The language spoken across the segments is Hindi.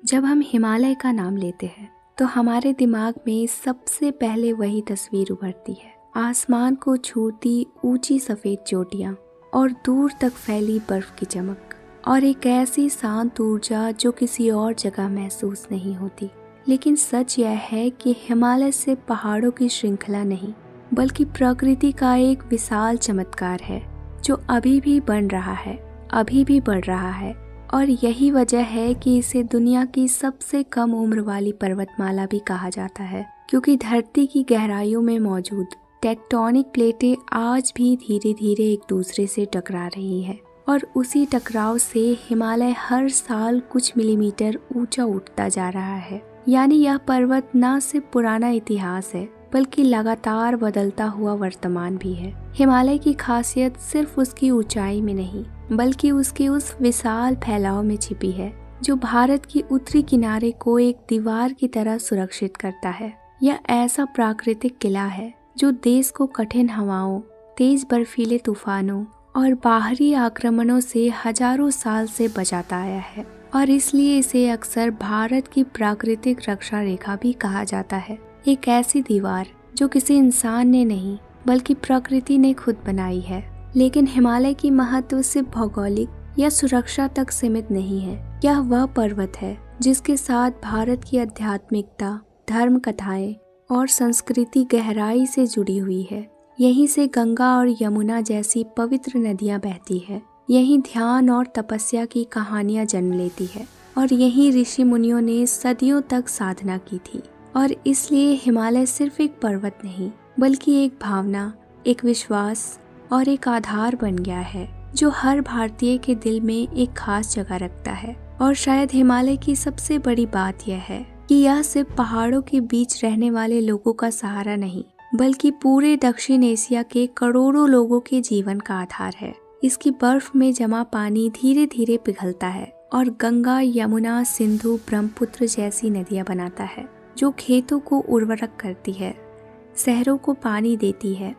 जब हम हिमालय का नाम लेते हैं तो हमारे दिमाग में सबसे पहले वही तस्वीर उभरती है। आसमान को छूती ऊंची सफेद चोटियां और दूर तक फैली बर्फ की चमक और एक ऐसी शांत ऊर्जा जो किसी और जगह महसूस नहीं होती। लेकिन सच यह है कि हिमालय सिर्फ पहाड़ों की श्रृंखला नहीं बल्कि प्रकृति का एक विशाल चमत्कार है जो अभी भी बन रहा है, अभी भी बढ़ रहा है। और यही वजह है कि इसे दुनिया की सबसे कम उम्र वाली पर्वतमाला भी कहा जाता है, क्योंकि धरती की गहराइयों में मौजूद टेक्टोनिक प्लेटें आज भी धीरे धीरे एक दूसरे से टकरा रही हैं और उसी टकराव से हिमालय हर साल कुछ मिलीमीटर ऊंचा उठता जा रहा है। यानी यह पर्वत न सिर्फ पुराना इतिहास है बल्कि लगातार बदलता हुआ वर्तमान भी है। हिमालय की खासियत सिर्फ उसकी ऊंचाई में नहीं बल्कि उसके उस विशाल फैलाव में छिपी है जो भारत की उत्तरी किनारे को एक दीवार की तरह सुरक्षित करता है। यह ऐसा प्राकृतिक किला है जो देश को कठिन हवाओं, तेज बर्फीले तूफानों और बाहरी आक्रमणों से हजारों साल से बचाता आया है और इसलिए इसे अक्सर भारत की प्राकृतिक रक्षा रेखा भी कहा जाता है। एक ऐसी दीवार जो किसी इंसान ने नहीं बल्कि प्रकृति ने खुद बनाई है। लेकिन हिमालय की महत्व सिर्फ भौगोलिक या सुरक्षा तक सीमित नहीं है। यह वह पर्वत है जिसके साथ भारत की आध्यात्मिकता, धर्म कथाएं और संस्कृति गहराई से जुड़ी हुई है। यहीं से गंगा और यमुना जैसी पवित्र नदियां बहती है। यहीं ध्यान और तपस्या की कहानियां जन्म लेती है और यहीं ऋषि मुनियों ने सदियों तक साधना की थी। और इसलिए हिमालय सिर्फ एक पर्वत नहीं बल्कि एक भावना, एक विश्वास और एक आधार बन गया है जो हर भारतीय के दिल में एक खास जगह रखता है। और शायद हिमालय की सबसे बड़ी बात यह है कि यह सिर्फ पहाड़ों के बीच रहने वाले लोगों का सहारा नहीं बल्कि पूरे दक्षिण एशिया के करोड़ों लोगों के जीवन का आधार है। इसकी बर्फ में जमा पानी धीरे धीरे पिघलता है और गंगा, यमुना, सिंधु, ब्रह्मपुत्र जैसी नदियां बनाता है जो खेतों को उर्वरक करती है, शहरों को पानी देती है,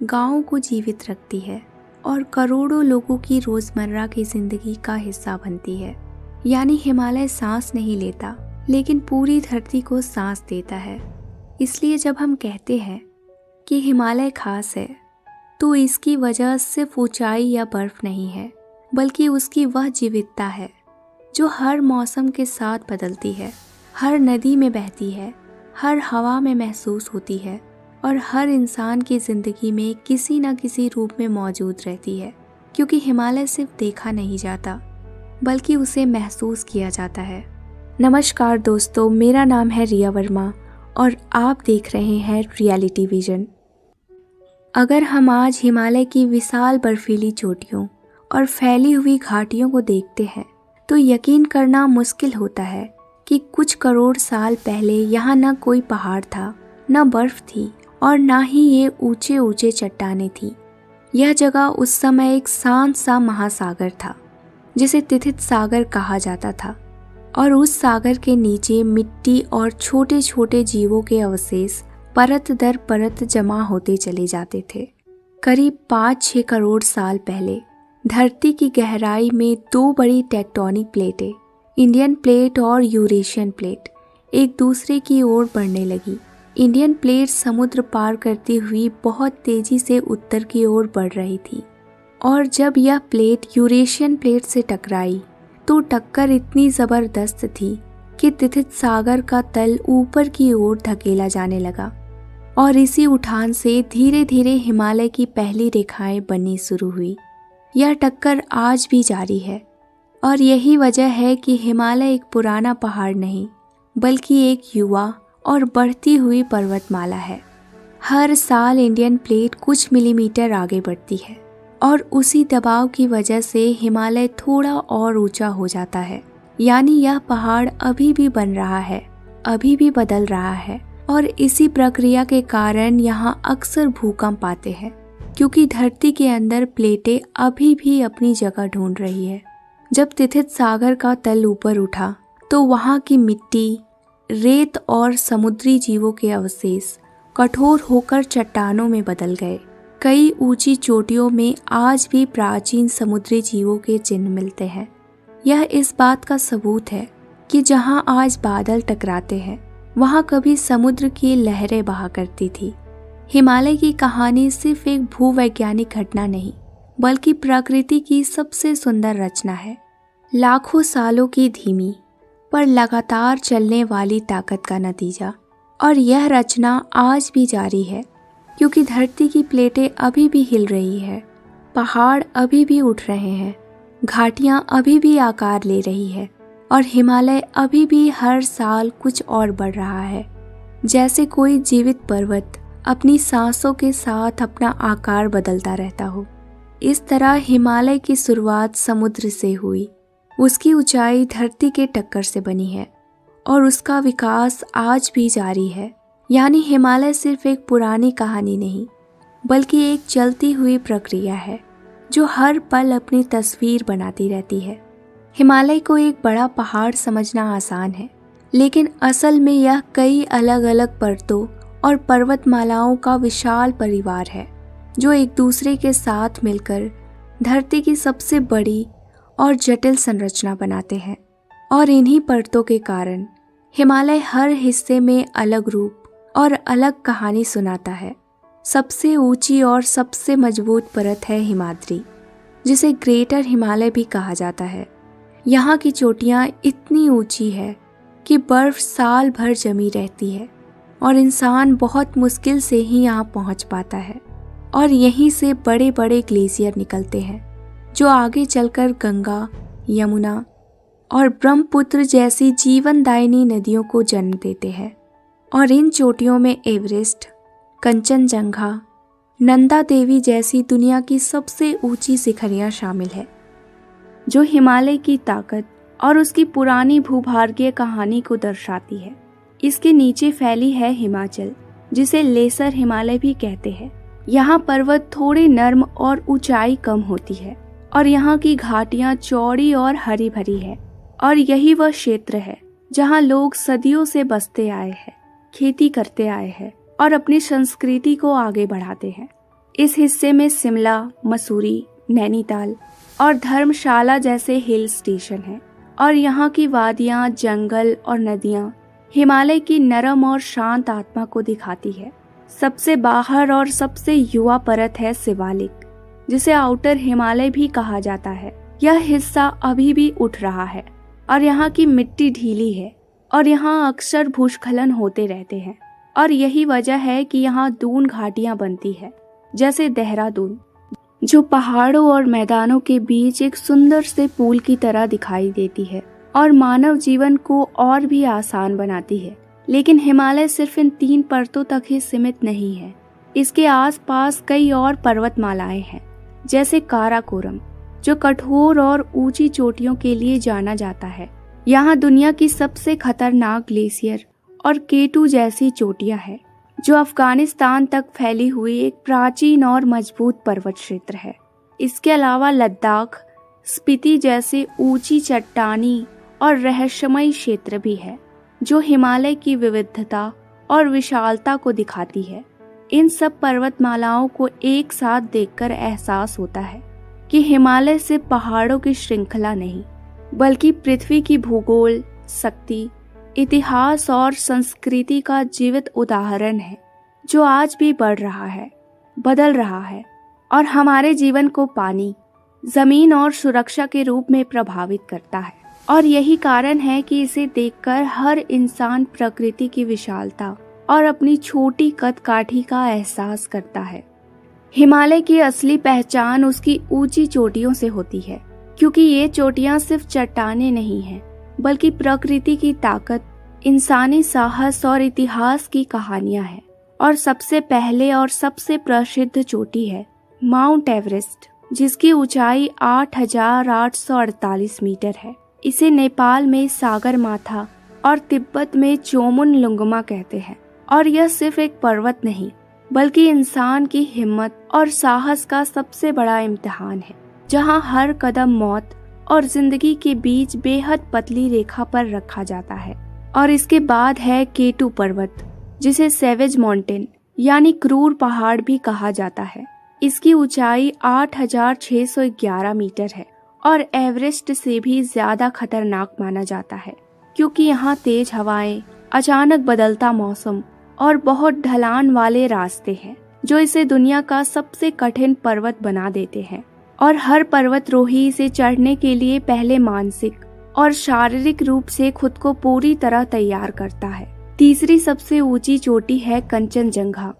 गांवों को जीवित रखती है और करोड़ों लोगों की रोजमर्रा की जिंदगी का हिस्सा बनती है। यानी हिमालय सांस नहीं लेता लेकिन पूरी धरती को सांस देता है। इसलिए जब हम कहते हैं कि हिमालय खास है तो इसकी वजह सिर्फ ऊंचाई या बर्फ नहीं है बल्कि उसकी वह जीवितता है जो हर मौसम के साथ बदलती है, हर नदी में बहती है, हर हवा में महसूस होती है और हर इंसान की जिंदगी में किसी न किसी रूप में मौजूद रहती है। क्योंकि हिमालय सिर्फ देखा नहीं जाता बल्कि उसे महसूस किया जाता है। नमस्कार दोस्तों, मेरा नाम है रिया वर्मा और आप देख रहे हैं रियलिटी विजन। अगर हम आज हिमालय की विशाल बर्फीली चोटियों और फैली हुई घाटियों को देखते हैं तो यकीन करना मुश्किल होता है कि कुछ करोड़ साल पहले यहाँ न कोई पहाड़ था, न बर्फ थी और ना ही ये ऊंचे ऊंचे चट्टानें थी। यह जगह उस समय एक शांत सा महासागर था जिसे तिथित सागर कहा जाता था और उस सागर के नीचे मिट्टी और छोटे छोटे जीवों के अवशेष परत दर परत जमा होते चले जाते थे। करीब 5-6 करोड़ साल पहले धरती की गहराई में दो बड़ी टेक्टोनिक प्लेटें, इंडियन प्लेट और यूरेशियन प्लेट, एक दूसरे की ओर बढ़ने लगी। इंडियन प्लेट समुद्र पार करती हुई बहुत तेजी से उत्तर की ओर बढ़ रही थी और जब यह प्लेट यूरेशियन प्लेट से टकराई तो टक्कर इतनी जबरदस्त थी कि तिथित सागर का तल ऊपर की ओर धकेला जाने लगा और इसी उठान से धीरे धीरे हिमालय की पहली रेखाएं बननी शुरू हुई। यह टक्कर आज भी जारी है और यही वजह है कि हिमालय एक पुराना पहाड़ नहीं बल्कि एक युवा और बढ़ती हुई पर्वतमाला है। हर साल इंडियन प्लेट कुछ मिलीमीटर आगे बढ़ती है और उसी दबाव की वजह से हिमालय थोड़ा और ऊंचा हो जाता है। यानी यह पहाड़ अभी भी बन रहा है, अभी भी बदल रहा है और इसी प्रक्रिया के कारण यहाँ अक्सर भूकंप आते हैं क्योंकि धरती के अंदर प्लेटें अभी भी अपनी जगह ढूंढ रही है। जब तिथित सागर का तल ऊपर उठा तो वहाँ की मिट्टी, रेत और समुद्री जीवों के अवशेष कठोर होकर चट्टानों में बदल गए। कई ऊंची चोटियों में आज भी प्राचीन समुद्री जीवों के चिन्ह मिलते हैं। यह इस बात का सबूत है कि जहां आज बादल टकराते हैं वहां कभी समुद्र की लहरें बहा करती थी। हिमालय की कहानी सिर्फ एक भूवैज्ञानिक घटना नहीं बल्कि प्रकृति की सबसे सुंदर रचना है। लाखों सालों की धीमी पर लगातार चलने वाली ताकत का नतीजा। और यह रचना आज भी जारी है क्योंकि धरती की प्लेटें अभी भी हिल रही है, पहाड़ अभी भी उठ रहे हैं, घाटियां अभी भी आकार ले रही है और हिमालय अभी भी हर साल कुछ और बढ़ रहा है। जैसे कोई जीवित पर्वत अपनी सांसों के साथ अपना आकार बदलता रहता हो। इस तरह हिमालय की शुरुआत समुद्र से हुई, उसकी ऊंचाई धरती के टक्कर से बनी है और उसका विकास आज भी जारी है। यानी हिमालय सिर्फ एक पुरानी कहानी नहीं बल्कि एक चलती हुई प्रक्रिया है जो हर पल अपनी तस्वीर बनाती रहती है। हिमालय को एक बड़ा पहाड़ समझना आसान है, लेकिन असल में यह कई अलग अलग परतों और पर्वतमालाओं का विशाल परिवार है जो एक दूसरे के साथ मिलकर धरती की सबसे बड़ी और जटिल संरचना बनाते हैं। और इन्हीं परतों के कारण हिमालय हर हिस्से में अलग रूप और अलग कहानी सुनाता है। सबसे ऊंची और सबसे मजबूत परत है हिमाद्री, जिसे ग्रेटर हिमालय भी कहा जाता है। यहाँ की चोटियाँ इतनी ऊंची है कि बर्फ साल भर जमी रहती है और इंसान बहुत मुश्किल से ही यहाँ पहुँच पाता है। और यहीं से बड़े बड़े ग्लेशियर निकलते हैं जो आगे चलकर गंगा, यमुना और ब्रह्मपुत्र जैसी जीवनदायिनी नदियों को जन्म देते हैं। और इन चोटियों में एवरेस्ट, कंचनजंगा, नंदा देवी जैसी दुनिया की सबसे ऊंची शिखरियां शामिल है जो हिमालय की ताकत और उसकी पुरानी भूभार्गीय कहानी को दर्शाती है। इसके नीचे फैली है हिमाचल, जिसे लेसर हिमालय भी कहते हैं। यहाँ पर्वत थोड़े नर्म और ऊंचाई कम होती है और यहाँ की घाटियाँ चौड़ी और हरी भरी है। और यही वह क्षेत्र है जहाँ लोग सदियों से बसते आए हैं, खेती करते आए हैं और अपनी संस्कृति को आगे बढ़ाते हैं। इस हिस्से में शिमला, मसूरी, नैनीताल और धर्मशाला जैसे हिल स्टेशन हैं और यहाँ की वादियाँ, जंगल और नदियाँ हिमालय की नरम और शांत आत्मा को दिखाती है। सबसे बाहर और सबसे युवा परत है शिवालिक, जिसे आउटर हिमालय भी कहा जाता है। यह हिस्सा अभी भी उठ रहा है और यहाँ की मिट्टी ढीली है और यहाँ अक्सर भूस्खलन होते रहते हैं। और यही वजह है कि यहाँ दून घाटियाँ बनती है, जैसे देहरादून, जो पहाड़ों और मैदानों के बीच एक सुंदर से पुल की तरह दिखाई देती है और मानव जीवन को और भी आसान बनाती है। लेकिन हिमालय सिर्फ इन 3 परतों तक ही सीमित नहीं है। इसके आसपास कई और पर्वतमालाएं हैं, जैसे काराकोरम, जो कठोर और ऊंची चोटियों के लिए जाना जाता है। यहाँ दुनिया की सबसे खतरनाक ग्लेशियर और केटू जैसी चोटियां हैं, जो अफगानिस्तान तक फैली हुई एक प्राचीन और मजबूत पर्वत क्षेत्र है। इसके अलावा लद्दाख, स्पीति जैसे ऊंची चट्टानी और रहस्यमयी क्षेत्र भी है, जो हिमालय की विविधता और विशालता को दिखाती है। इन सब पर्वतमालाओं को एक साथ देखकर एहसास होता है कि हिमालय सिर्फ पहाड़ों की श्रृंखला नहीं, बल्कि पृथ्वी की भूगोल, शक्ति, इतिहास और संस्कृति का जीवित उदाहरण है, जो आज भी बढ़ रहा है, बदल रहा है और हमारे जीवन को पानी, जमीन और सुरक्षा के रूप में प्रभावित करता है। और यही कारण है कि इसे देखकर हर इंसान प्रकृति की विशालता और अपनी छोटी कद काठी का एहसास करता है। हिमालय की असली पहचान उसकी ऊंची चोटियों से होती है, क्योंकि ये चोटियां सिर्फ चट्टानें नहीं हैं, बल्कि प्रकृति की ताकत, इंसानी साहस और इतिहास की कहानियां हैं। और सबसे पहले और सबसे प्रसिद्ध चोटी है माउंट एवरेस्ट, जिसकी ऊंचाई 8,848 मीटर है। इसे नेपाल में सागर माथा और तिब्बत में चोमुन लुंगमा कहते हैं। और यह सिर्फ एक पर्वत नहीं, बल्कि इंसान की हिम्मत और साहस का सबसे बड़ा इम्तिहान है, जहां हर कदम मौत और जिंदगी के बीच बेहद पतली रेखा पर रखा जाता है। और इसके बाद है केटू पर्वत, जिसे सेवेज माउंटेन यानी क्रूर पहाड़ भी कहा जाता है। इसकी ऊंचाई 8,611 मीटर है और एवरेस्ट से भी ज्यादा खतरनाक माना जाता है। क्योंकि यहाँ तेज हवाएं, अचानक बदलता मौसम और बहुत ढलान वाले रास्ते हैं जो इसे दुनिया का सबसे कठिन पर्वत बना देते हैं। और हर पर्वतरोही इसे चढ़ने के लिए पहले मानसिक और शारीरिक रूप से खुद को पूरी तरह तैयार करता है। तीसरी सबसे ऊंची चोटी है कंचनजंगा,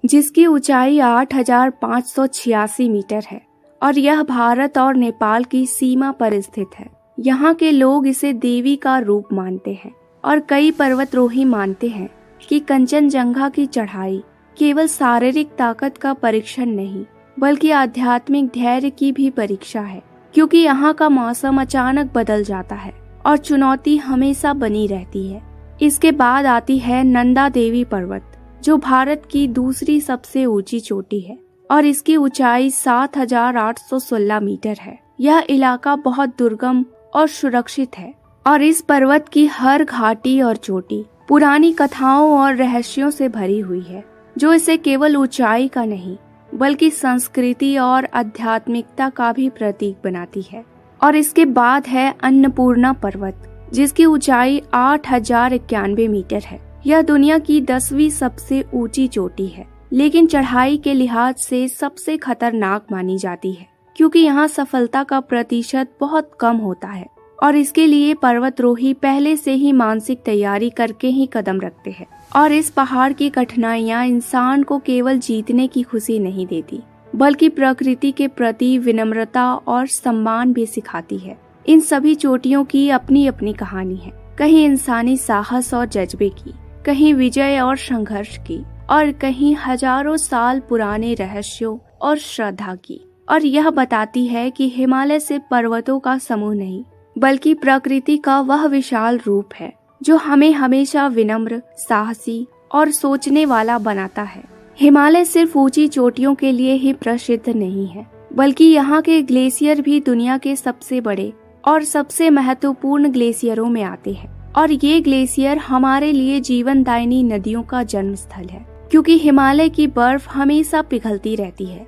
जिसकी ऊंचाई 8,586 मीटर है और यह भारत और नेपाल की सीमा पर स्थित है। यहाँ के लोग इसे देवी का रूप मानते हैं और कई पर्वतरोही मानते हैं कि कंचनजंगा की चढ़ाई केवल शारीरिक ताकत का परीक्षण नहीं बल्कि आध्यात्मिक धैर्य की भी परीक्षा है, क्योंकि यहाँ का मौसम अचानक बदल जाता है और चुनौती हमेशा बनी रहती है। इसके बाद आती है नंदा देवी पर्वत, जो भारत की दूसरी सबसे ऊंची चोटी है और इसकी ऊंचाई 7,816 मीटर है। यह इलाका बहुत दुर्गम और सुरक्षित है और इस पर्वत की हर घाटी और चोटी पुरानी कथाओं और रहस्यों से भरी हुई है, जो इसे केवल ऊंचाई का नहीं बल्कि संस्कृति और आध्यात्मिकता का भी प्रतीक बनाती है। और इसके बाद है अन्नपूर्णा पर्वत, जिसकी ऊंचाई 8,091 मीटर है। यह दुनिया की 10वीं सबसे ऊंची चोटी है, लेकिन चढ़ाई के लिहाज से सबसे खतरनाक मानी जाती है, क्योंकि यहाँ सफलता का प्रतिशत बहुत कम होता है और इसके लिए पर्वतरोही पहले से ही मानसिक तैयारी करके ही कदम रखते हैं। और इस पहाड़ की कठिनाइयाँ इंसान को केवल जीतने की खुशी नहीं देती बल्कि प्रकृति के प्रति विनम्रता और सम्मान भी सिखाती है। इन सभी चोटियों की अपनी अपनी कहानी है, कहीं इंसानी साहस और जज्बे की, कहीं विजय और संघर्ष की और कहीं हजारों साल पुराने रहस्यों और श्रद्धा की। और यह बताती है कि हिमालय सिर्फ पर्वतों का समूह नहीं बल्कि प्रकृति का वह विशाल रूप है जो हमें हमेशा विनम्र, साहसी और सोचने वाला बनाता है। हिमालय सिर्फ ऊंची चोटियों के लिए ही प्रसिद्ध नहीं है बल्कि यहाँ के ग्लेशियर भी दुनिया के सबसे बड़े और सबसे महत्वपूर्ण ग्लेशियरों में आते हैं। और ये ग्लेशियर हमारे लिए जीवनदायिनी नदियों का जन्म स्थल है, क्योंकि हिमालय की बर्फ हमेशा पिघलती रहती है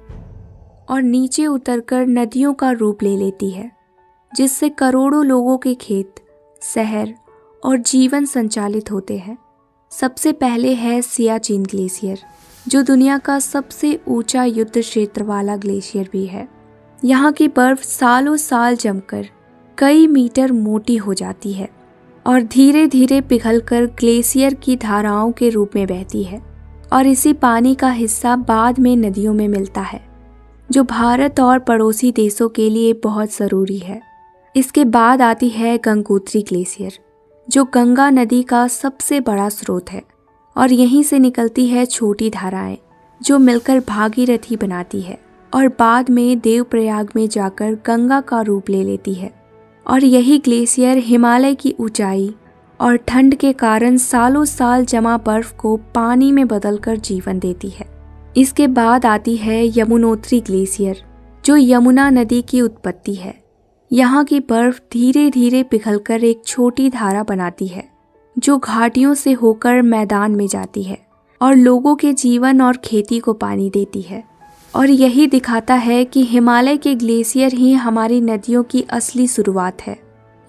और नीचे उतरकर नदियों का रूप ले लेती है, जिससे करोड़ों लोगों के खेत, शहर और जीवन संचालित होते हैं। सबसे पहले है सियाचिन ग्लेशियर, जो दुनिया का सबसे ऊंचा युद्ध क्षेत्र वाला ग्लेशियर भी है। यहाँ की बर्फ सालों साल जमकर कई मीटर मोटी हो जाती है और धीरे धीरे पिघलकर ग्लेशियर की धाराओं के रूप में बहती है और इसी पानी का हिस्सा बाद में नदियों में मिलता है, जो भारत और पड़ोसी देशों के लिए बहुत ज़रूरी है। इसके बाद आती है गंगोत्री ग्लेशियर, जो गंगा नदी का सबसे बड़ा स्रोत है और यहीं से निकलती है छोटी धाराएं जो मिलकर भागीरथी बनाती है और बाद में देवप्रयाग में जाकर गंगा का रूप ले लेती है। और यही ग्लेशियर हिमालय की ऊंचाई और ठंड के कारण सालों साल जमा बर्फ को पानी में बदलकर जीवन देती है। इसके बाद आती है यमुनोत्री ग्लेशियर, जो यमुना नदी की उत्पत्ति है। यहाँ की बर्फ धीरे धीरे पिघलकर एक छोटी धारा बनाती है जो घाटियों से होकर मैदान में जाती है और लोगों के जीवन और खेती को पानी देती है। और यही दिखाता है कि हिमालय के ग्लेशियर ही हमारी नदियों की असली शुरुआत है।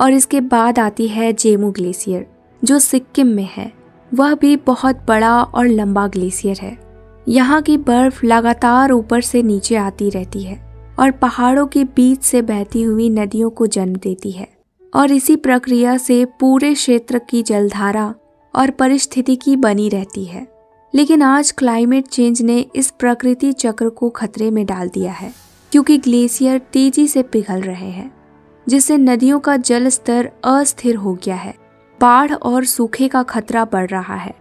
और इसके बाद आती है जेमू ग्लेशियर, जो सिक्किम में है। वह भी बहुत बड़ा और लंबा ग्लेशियर है। यहाँ की बर्फ लगातार ऊपर से नीचे आती रहती है और पहाड़ों के बीच से बहती हुई नदियों को जन्म देती है और इसी प्रक्रिया से पूरे क्षेत्र की जलधारा और परिस्थितिकी बनी रहती है। लेकिन आज क्लाइमेट चेंज ने इस प्रकृति चक्र को खतरे में डाल दिया है, क्योंकि ग्लेशियर तेजी से पिघल रहे हैं, जिससे नदियों का जल स्तर अस्थिर हो गया है। बाढ़ और सूखे का खतरा बढ़ रहा है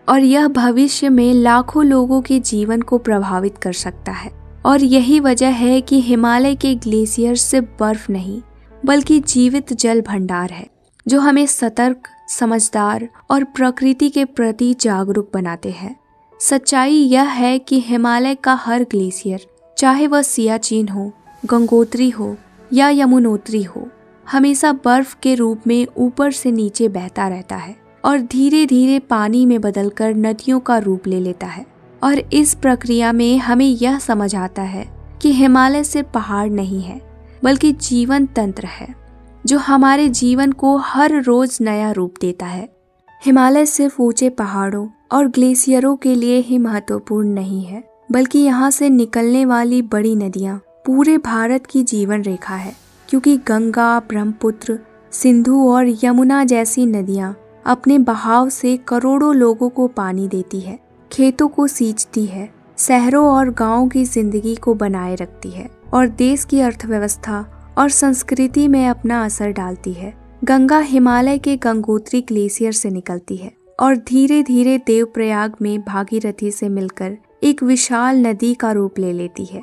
और यह भविष्य में लाखों लोगों के जीवन को प्रभावित कर सकता है। और यही वजह है कि हिमालय के ग्लेशियर सिर्फ बर्फ नहीं बल्कि जीवित जल भंडार है, जो हमें सतर्क, समझदार और प्रकृति के प्रति जागरूक बनाते हैं। सच्चाई यह है कि हिमालय का हर ग्लेशियर, चाहे वह सियाचिन हो, गंगोत्री हो या यमुनोत्री हो, हमेशा बर्फ के रूप में ऊपर से नीचे बहता रहता है और धीरे धीरे पानी में बदलकर नदियों का रूप ले लेता है। और इस प्रक्रिया में हमें यह समझ आता है कि हिमालय सिर्फ पहाड़ नहीं है बल्कि जीवन तंत्र है, जो हमारे जीवन को हर रोज नया रूप देता है। हिमालय सिर्फ ऊंचे पहाड़ों और ग्लेशियरों के लिए ही महत्वपूर्ण नहीं है, बल्कि यहाँ से निकलने वाली बड़ी नदियाँ पूरे भारत की जीवन रेखा है, क्योंकि गंगा, ब्रह्मपुत्र, सिंधु और यमुना जैसी नदियाँ अपने बहाव से करोड़ों लोगों को पानी देती है, खेतों को सींचती है, शहरों और गांवों की जिंदगी को बनाए रखती है और देश की अर्थव्यवस्था और संस्कृति में अपना असर डालती है। गंगा हिमालय के गंगोत्री ग्लेशियर से निकलती है और धीरे धीरे देवप्रयाग में भागीरथी से मिलकर एक विशाल नदी का रूप ले लेती है।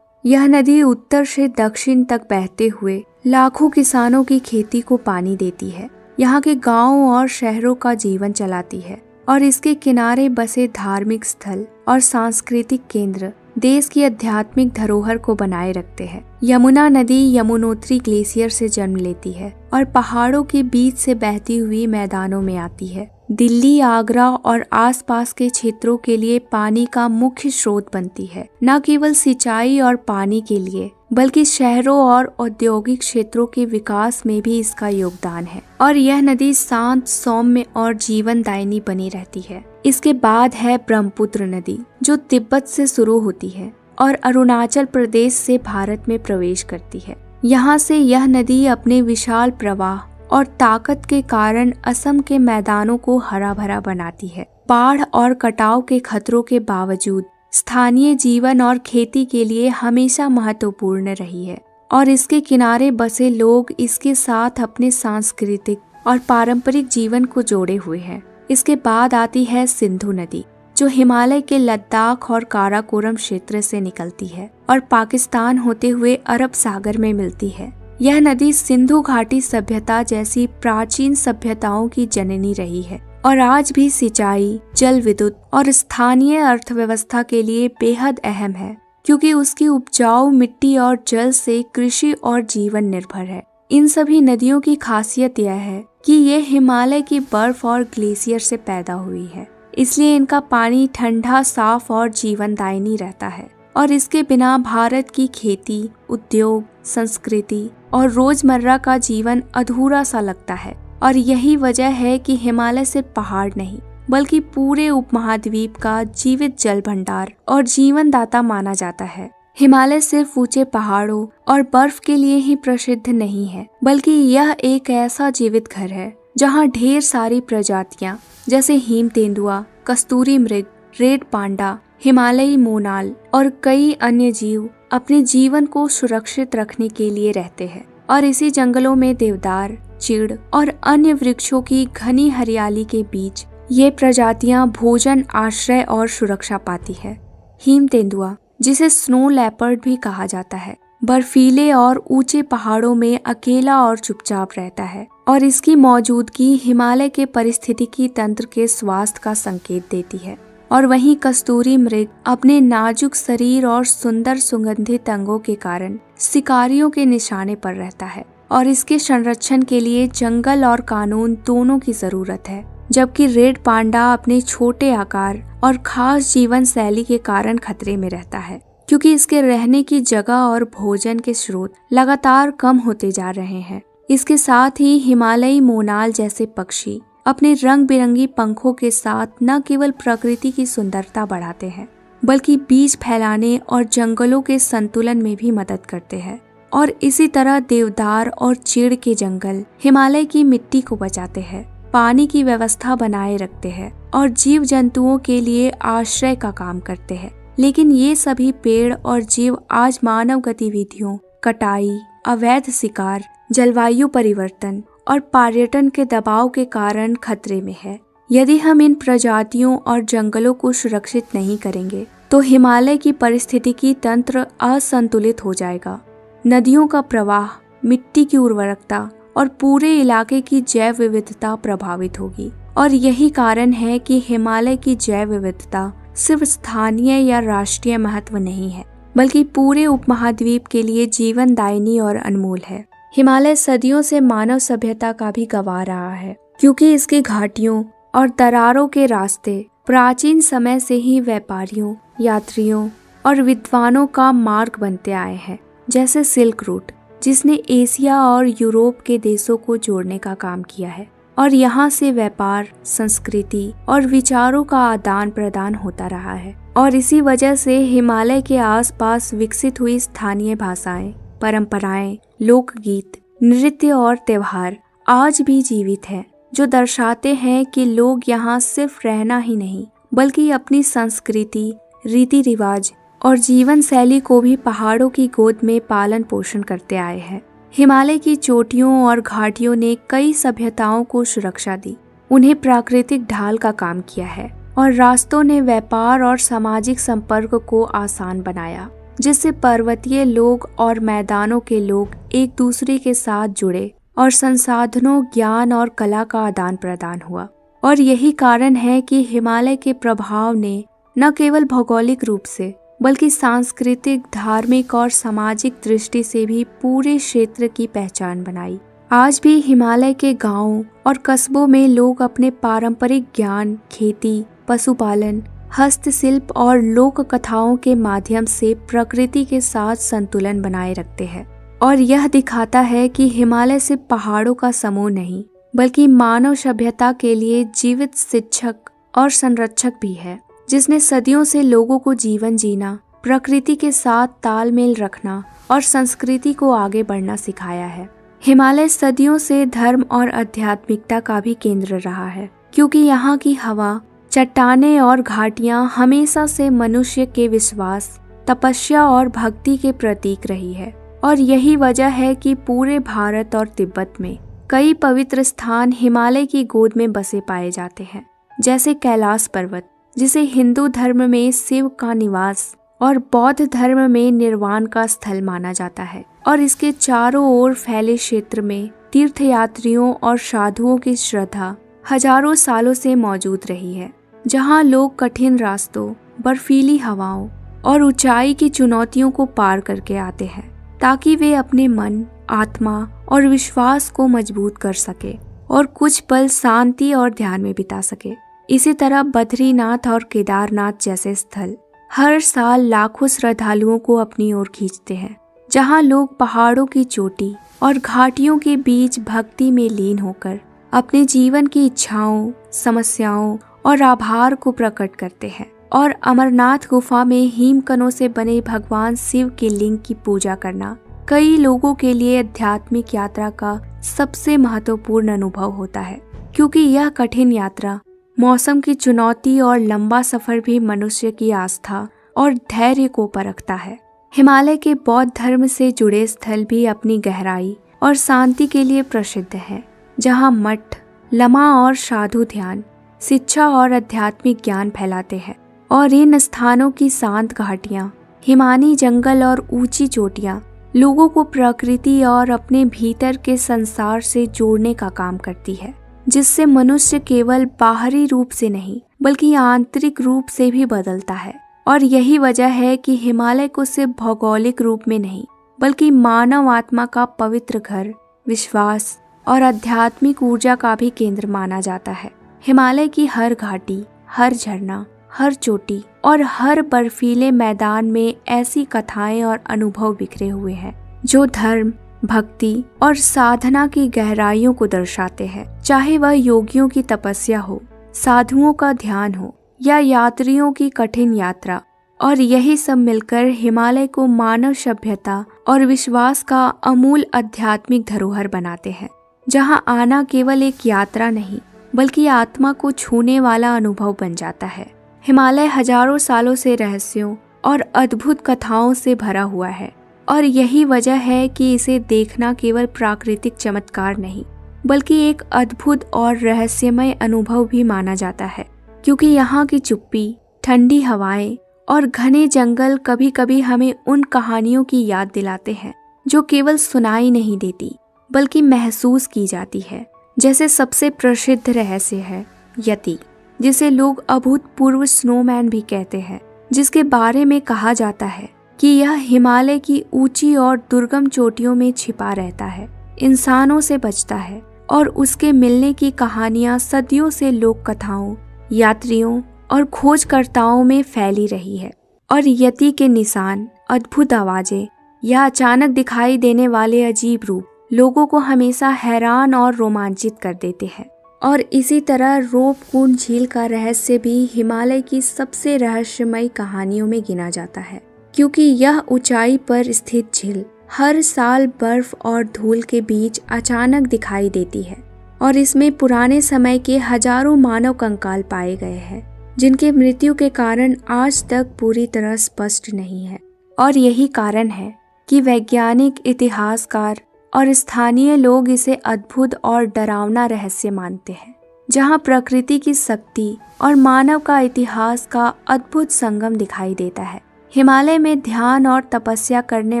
यह नदी उत्तर से दक्षिण तक बहते हुए लाखों किसानों की खेती को पानी देती है, यहाँ के गांवों और शहरों का जीवन चलाती है और इसके किनारे बसे धार्मिक स्थल और सांस्कृतिक केंद्र देश की आध्यात्मिक धरोहर को बनाए रखते हैं। यमुना नदी यमुनोत्री ग्लेशियर से जन्म लेती है और पहाड़ों के बीच से बहती हुई मैदानों में आती है। दिल्ली, आगरा और आसपास के क्षेत्रों के लिए पानी का मुख्य स्रोत बनती है, न केवल सिंचाई और पानी के लिए, बल्कि शहरों और औद्योगिक क्षेत्रों के विकास में भी इसका योगदान है। और यह नदी शांत, सौम्य और जीवनदायिनी बनी रहती है। इसके बाद है ब्रह्मपुत्र नदी, जो तिब्बत से शुरू होती है और अरुणाचल प्रदेश से भारत में प्रवेश करती है। यहाँ से यह नदी अपने विशाल प्रवाह और ताकत के कारण असम के मैदानों को हरा भरा बनाती है। बाढ़ और कटाव के खतरों के बावजूद स्थानीय जीवन और खेती के लिए हमेशा महत्वपूर्ण रही है और इसके किनारे बसे लोग इसके साथ अपने सांस्कृतिक और पारंपरिक जीवन को जोड़े हुए हैं। इसके बाद आती है सिंधु नदी, जो हिमालय के लद्दाख और काराकोरम क्षेत्र से निकलती है और पाकिस्तान होते हुए अरब सागर में मिलती है। यह नदी सिंधु घाटी सभ्यता जैसी प्राचीन सभ्यताओं की जननी रही है और आज भी सिंचाई, जल विद्युत और स्थानीय अर्थव्यवस्था के लिए बेहद अहम है, क्योंकि उसकी उपजाऊ मिट्टी और जल से कृषि और जीवन निर्भर है। इन सभी नदियों की खासियत यह है कि ये हिमालय की बर्फ और ग्लेशियर से पैदा हुई है, इसलिए इनका पानी ठंडा, साफ और जीवनदायिनी रहता है और इसके बिना भारत की खेती, उद्योग, संस्कृति और रोजमर्रा का जीवन अधूरा सा लगता है। और यही वजह है कि हिमालय सिर्फ पहाड़ नहीं, बल्कि पूरे उपमहाद्वीप का जीवित जल भंडार और जीवनदाता माना जाता है। हिमालय सिर्फ ऊंचे पहाड़ों और बर्फ के लिए ही प्रसिद्ध नहीं है, बल्कि यह एक ऐसा जीवित घर है जहाँ ढेर सारी प्रजातियाँ जैसे हिम तेंदुआ, कस्तूरी मृग, रेड पांडा, हिमालयी मोनाल और कई अन्य जीव अपने जीवन को सुरक्षित रखने के लिए रहते हैं। और इसी जंगलों में देवदार, चीड़ और अन्य वृक्षों की घनी हरियाली के बीच ये प्रजातियां भोजन, आश्रय और सुरक्षा पाती है। हिम तेंदुआ, जिसे स्नो लेपर्ड भी कहा जाता है, बर्फीले और ऊंचे पहाड़ों में अकेला और चुपचाप रहता है और इसकी मौजूदगी हिमालय के पारिस्थितिकी तंत्र के स्वास्थ्य का संकेत देती है। और वहीं कस्तूरी मृग अपने नाजुक शरीर और सुंदर सुगंधित अंगों के कारण शिकारियों के निशाने पर रहता है और इसके संरक्षण के लिए जंगल और कानून दोनों की जरूरत है। जबकि रेड पांडा अपने छोटे आकार और खास जीवन शैली के कारण खतरे में रहता है, क्योंकि इसके रहने की जगह और भोजन के स्रोत लगातार कम होते जा रहे हैं। इसके साथ ही हिमालयी मोनाल जैसे पक्षी अपने रंग बिरंगी पंखों के साथ न केवल प्रकृति की सुंदरता बढ़ाते हैं, बल्कि बीज फैलाने और जंगलों के संतुलन में भी मदद करते हैं। और इसी तरह देवदार और चीड़ के जंगल हिमालय की मिट्टी को बचाते हैं, पानी की व्यवस्था बनाए रखते हैं और जीव जंतुओं के लिए आश्रय का काम करते हैं। लेकिन ये सभी पेड़ और जीव आज मानव गतिविधियों, कटाई, अवैध शिकार, जलवायु परिवर्तन और पर्यटन के दबाव के कारण खतरे में है। यदि हम इन प्रजातियों और जंगलों को सुरक्षित नहीं करेंगे तो हिमालय की पारिस्थितिकी तंत्र असंतुलित हो जाएगा। नदियों का प्रवाह, मिट्टी की उर्वरकता और पूरे इलाके की जैव विविधता प्रभावित होगी। और यही कारण है कि हिमालय की जैव विविधता सिर्फ स्थानीय या राष्ट्रीय महत्व नहीं है, बल्कि पूरे उपमहाद्वीप के लिए जीवनदायिनी और अनमोल है। हिमालय सदियों से मानव सभ्यता का भी गवाह रहा है, क्योंकि इसकी घाटियों और दरारों के रास्ते प्राचीन समय से ही व्यापारियों, यात्रियों और विद्वानों का मार्ग बनते आए हैं, जैसे सिल्क रूट। जिसने एशिया और यूरोप के देशों को जोड़ने का काम किया है और यहाँ से व्यापार, संस्कृति और विचारों का आदान प्रदान होता रहा है। और इसी वजह से हिमालय के आसपास विकसित हुई स्थानीय भाषाएं, परंपराएं, लोकगीत, नृत्य और त्योहार आज भी जीवित है, जो दर्शाते हैं कि लोग यहाँ सिर्फ रहना ही नहीं बल्कि अपनी संस्कृति, रीति रिवाज और जीवन शैली को भी पहाड़ों की गोद में पालन पोषण करते आए हैं। हिमालय की चोटियों और घाटियों ने कई सभ्यताओं को सुरक्षा दी, उन्हें प्राकृतिक ढाल का काम किया है और रास्तों ने व्यापार और सामाजिक संपर्क को आसान बनाया, जिससे पर्वतीय लोग और मैदानों के लोग एक दूसरे के साथ जुड़े और संसाधनों, ज्ञान और कला का आदान प्रदान हुआ। और यही कारण है कि हिमालय के प्रभाव ने न केवल भौगोलिक रूप से बल्कि सांस्कृतिक, धार्मिक और सामाजिक दृष्टि से भी पूरे क्षेत्र की पहचान बनाई। आज भी हिमालय के गांवों और कस्बों में लोग अपने पारंपरिक ज्ञान, खेती, पशुपालन, हस्तशिल्प और लोक कथाओं के माध्यम से प्रकृति के साथ संतुलन बनाए रखते हैं। और यह दिखाता है कि हिमालय सिर्फ पहाड़ों का समूह नहीं बल्कि मानव सभ्यता के लिए जीवित शिक्षक और संरक्षक भी है, जिसने सदियों से लोगों को जीवन जीना, प्रकृति के साथ तालमेल रखना और संस्कृति को आगे बढ़ना सिखाया है। हिमालय सदियों से धर्म और आध्यात्मिकता का भी केंद्र रहा है, क्योंकि यहाँ की हवा, चट्टानें और घाटियाँ हमेशा से मनुष्य के विश्वास, तपस्या और भक्ति के प्रतीक रही है। और यही वजह है कि पूरे भारत और तिब्बत में कई पवित्र स्थान हिमालय की गोद में बसे पाए जाते हैं, जैसे कैलाश पर्वत, जिसे हिंदू धर्म में शिव का निवास और बौद्ध धर्म में निर्वाण का स्थल माना जाता है। और इसके चारों ओर फैले क्षेत्र में तीर्थयात्रियों और साधुओं की श्रद्धा हजारों सालों से मौजूद रही है, जहां लोग कठिन रास्तों, बर्फीली हवाओं और ऊंचाई की चुनौतियों को पार करके आते हैं, ताकि वे अपने मन, आत्मा और विश्वास को मजबूत कर सके और कुछ पल शांति और ध्यान में बिता सके। इसी तरह बद्रीनाथ और केदारनाथ जैसे स्थल हर साल लाखों श्रद्धालुओं को अपनी ओर खींचते हैं, जहां लोग पहाड़ों की चोटी और घाटियों के बीच भक्ति में लीन होकर अपने जीवन की इच्छाओं, समस्याओं और आभार को प्रकट करते हैं। और अमरनाथ गुफा में हिमकणों से बने भगवान शिव के लिंग की पूजा करना कई लोगों के लिए आध्यात्मिक यात्रा का सबसे महत्वपूर्ण अनुभव होता है, क्योंकि यह कठिन यात्रा, मौसम की चुनौती और लंबा सफर भी मनुष्य की आस्था और धैर्य को परखता है। हिमालय के बौद्ध धर्म से जुड़े स्थल भी अपनी गहराई और शांति के लिए प्रसिद्ध है, जहां मठ, लमा और साधु ध्यान, शिक्षा और आध्यात्मिक ज्ञान फैलाते हैं। और इन स्थानों की शांत घाटियां, हिमानी जंगल और ऊंची चोटियां लोगों को प्रकृति और अपने भीतर के संसार से जोड़ने का काम करती है, जिससे मनुष्य केवल बाहरी रूप से नहीं बल्कि आंतरिक रूप से भी बदलता है। और यही वजह है कि हिमालय को सिर्फ भौगोलिक रूप में नहीं बल्कि मानव आत्मा का पवित्र घर, विश्वास और आध्यात्मिक ऊर्जा का भी केंद्र माना जाता है। हिमालय की हर घाटी, हर झरना, हर चोटी और हर बर्फीले मैदान में ऐसी कथाएं और अनुभव बिखरे हुए हैं, जो धर्म, भक्ति और साधना की गहराइयों को दर्शाते हैं। चाहे वह योगियों की तपस्या हो, साधुओं का ध्यान हो या यात्रियों की कठिन यात्रा, और यही सब मिलकर हिमालय को मानव सभ्यता और विश्वास का अमूल आध्यात्मिक धरोहर बनाते हैं, जहां आना केवल एक यात्रा नहीं बल्कि आत्मा को छूने वाला अनुभव बन जाता है। हिमालय हजारों सालों से रहस्यों और अद्भुत कथाओं से भरा हुआ है, और यही वजह है कि इसे देखना केवल प्राकृतिक चमत्कार नहीं बल्कि एक अद्भुत और रहस्यमय अनुभव भी माना जाता है, क्योंकि यहाँ की चुप्पी, ठंडी हवाएं और घने जंगल कभी कभी हमें उन कहानियों की याद दिलाते हैं जो केवल सुनाई नहीं देती बल्कि महसूस की जाती है। जैसे सबसे प्रसिद्ध रहस्य है यति, जिसे लोग अभूतपूर्व स्नोमैन भी कहते हैं, जिसके बारे में कहा जाता है कि यह हिमालय की ऊंची और दुर्गम चोटियों में छिपा रहता है, इंसानों से बचता है, और उसके मिलने की कहानियां सदियों से लोक कथाओं, यात्रियों और खोजकर्ताओं में फैली रही है। और यति के निशान, अद्भुत आवाजें या अचानक दिखाई देने वाले अजीब रूप लोगों को हमेशा हैरान और रोमांचित कर देते हैं। और इसी तरह रोपकुंड झील का रहस्य भी हिमालय की सबसे रहस्यमयी कहानियों में गिना जाता है, क्योंकि यह ऊंचाई पर स्थित झील हर साल बर्फ और धूल के बीच अचानक दिखाई देती है और इसमें पुराने समय के हजारों मानव कंकाल पाए गए हैं, जिनके मृत्यु के कारण आज तक पूरी तरह स्पष्ट नहीं है। और यही कारण है कि वैज्ञानिक, इतिहासकार और स्थानीय लोग इसे अद्भुत और डरावना रहस्य मानते हैं, जहां प्रकृति की शक्ति और मानव का इतिहास का अद्भुत संगम दिखाई देता है। हिमालय में ध्यान और तपस्या करने